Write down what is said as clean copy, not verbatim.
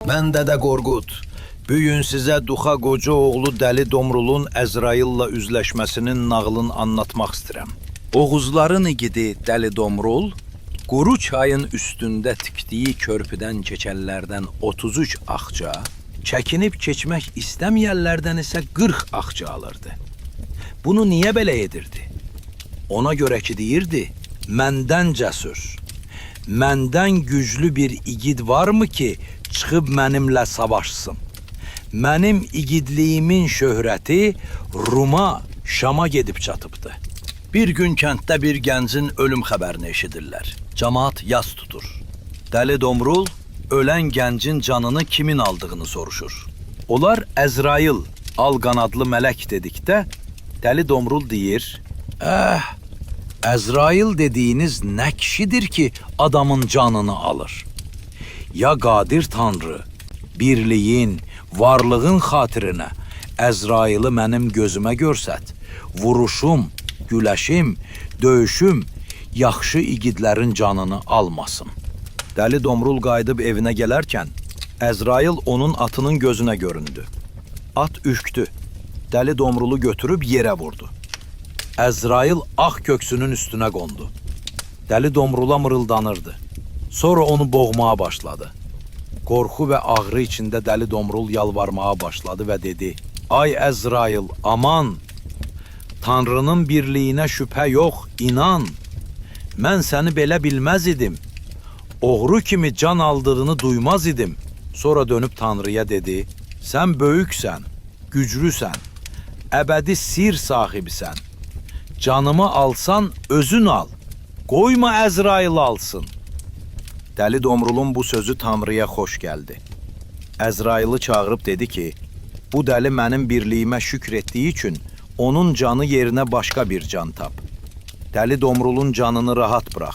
Mən Dədə Qorqud. Bu gün sizə Duxa qoca oğlu Dəli Domrulun Əzraillə üzləşməsinin nağılını anlatmaq istəyirəm. Oğuzların igidi Dəli Domrul, quru çayın üstündə tikdiyi körpüdən keçənlərdən 33 axça, çəkinib keçmək istəməyənlərdən isə 40 axça alırdı. Bunu niyə belə edirdi? Ona görə ki, deyirdi, məndən cəsur, məndən güclü bir igid varmı ki, çıxıb mənimlə savaşsın? Mənim igidliyimin şöhrəti Ruma, Şama gedib çatıbdı. Bir gün kənddə bir gəncin ölüm xəbərini eşidirlər. Camaat yas tutur. Dəli Domrul ölən gəncin canını kimin aldığını soruşur. Onlar Əzrail, al qanadlı mələk dedikdə, Dəli Domrul deyir, Əzrail dediyiniz nə kişidir ki, adamın canını alır? Ya qadir Tanrı, birliyin, varlığın xatirinə Əzraili mənim gözümə görsət, vuruşum, güləşim, döyüşüm, yaxşı igidlərin canını almasın. Dəli Domrul qayıdıb evinə gələrkən, Əzrail onun atının gözünə göründü. At ürkdü. Dəli Domrulu götürüb yerə vurdu. Əzrail ağ köksünün üstünə qondu. Dəli Domrula mırıldanırdı. Sonra onu boğmağa başladı. Qorxu və ağrı içində Dəli Domrul yalvarmağa başladı və dedi, Ay Əzrail, aman! Tanrının birliyinə şübhə yox, inan! Mən səni belə bilməz idim. Oğru kimi can aldığını duymaz idim. Sonra dönüb Tanrıya dedi, sən böyüksən, güclüsən, əbədi sir sahibisən. Canımı alsan, özün al. Qoyma Əzrail alsın. Dəli Domrulun bu sözü Tanrıya xoş gəldi. Əzraili çağırıb dedi ki, bu dəli mənim birliyimə şükr etdiyi üçün onun canı yerinə başqa bir can tap. Dəli Domrulun canını rahat bırax.